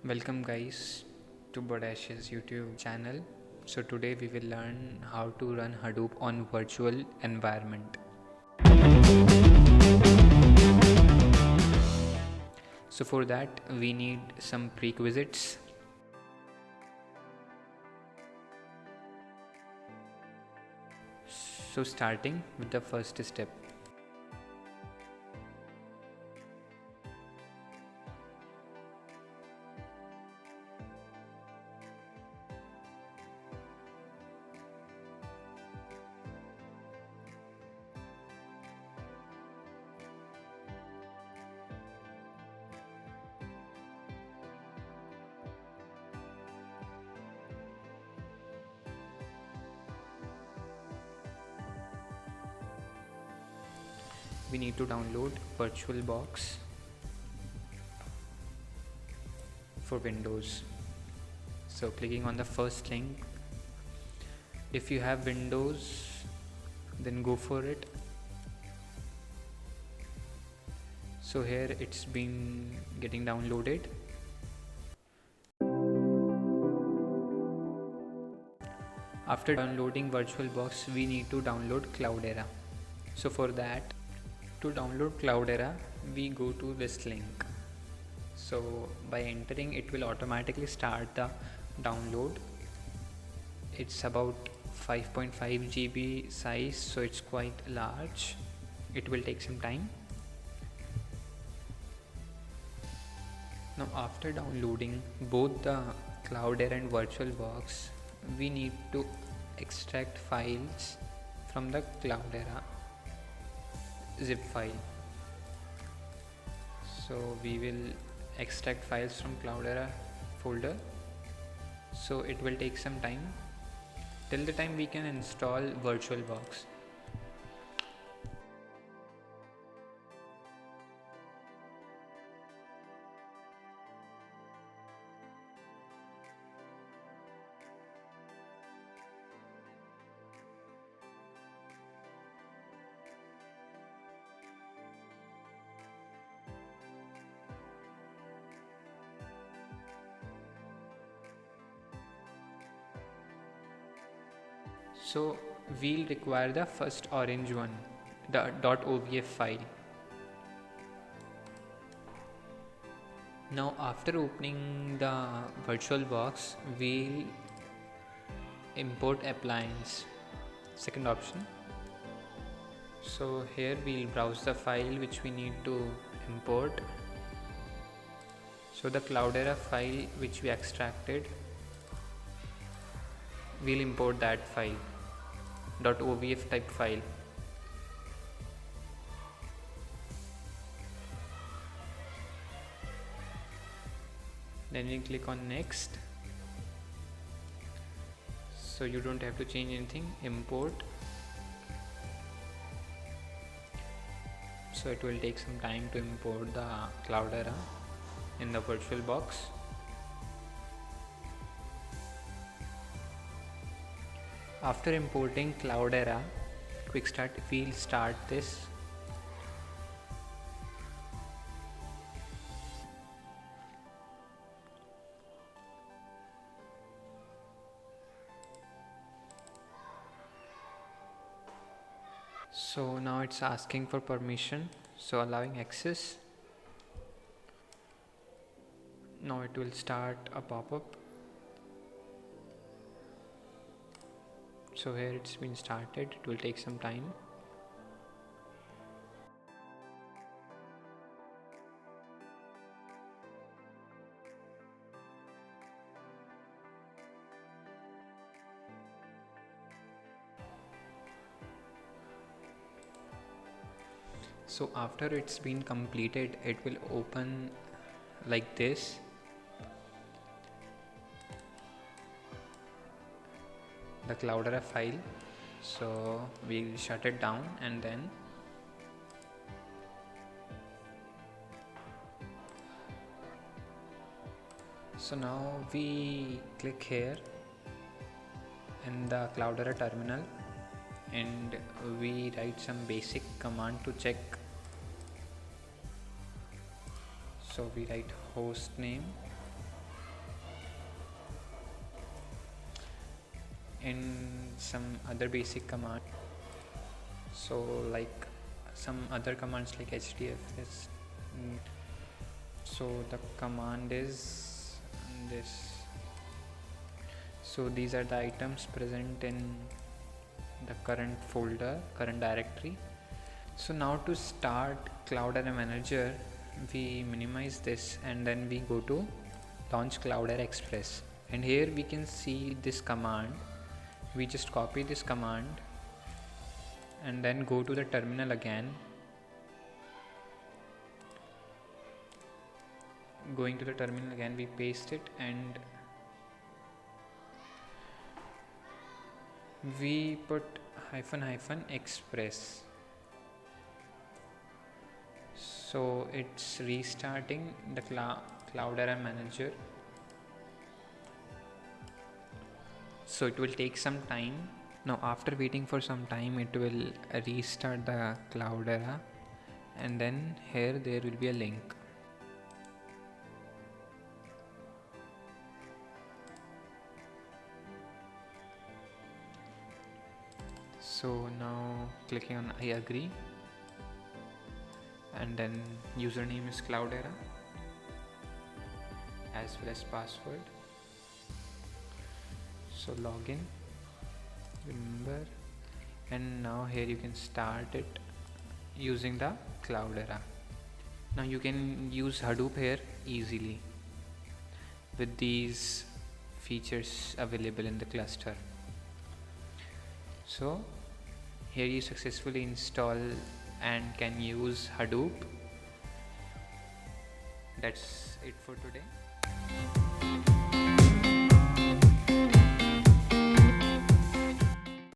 Welcome guys to Bodash's YouTube channel. So today we will learn how to run Hadoop on virtual environment. So for that we need some prerequisites. So starting with the first step. We need to download Virtual Box for Windows. So clicking on the first link. If you have Windows, then go for it. So here it's been getting downloaded. After downloading VirtualBox, we need to download Cloudera. So for that, to download Cloudera, we go to this link. So by entering, it will automatically start the download. It's about 5.5 GB size, so it's quite large. It will take some time. Now after downloading both the Cloudera and VirtualBox, we need to extract files from the Cloudera zip file. So we will extract files from Cloudera folder. So it will take some time till the time we can install VirtualBox. So we'll require the first orange one, the .ovf file. Now after opening the VirtualBox, we'll import appliance, second option. So here we'll browse the file which we need to import. So the Cloudera file which we extracted, we'll import that file, .ovf type file. Then we click on next. So you don't have to change anything, import. So it will take some time to import the Cloudera in the VirtualBox. After importing Cloudera, quick start, we'll start this. So now it's asking for permission, so allowing access. Now it will start a pop-up. So here it's been started, it will take some time. So after it's been completed, it will open like this. The Cloudera file. So we shut it down and then so now we click here in the Cloudera terminal and we write some basic command to check. So we write host name in some other basic command. So like some other commands like hdfs. So the command is this. So these are the items present in the current folder, current directory. So now to start Cloudera manager, we minimize this and then we go to launch Cloudera Express, and here we can see this command. We just copy this command and then go to the terminal again. Going to the terminal again, we paste it and we put --express. So it's restarting the Cloudera manager. So it will take some time. Now after waiting for some time, it will restart the Cloudera, and then here there will be a link. So now clicking on I agree, and then username is Cloudera as well as password. So login, remember, and now here you can start it using the Cloudera. Now you can use Hadoop here easily with these features available in the cluster. So here you successfully install and can use Hadoop. That's it for today.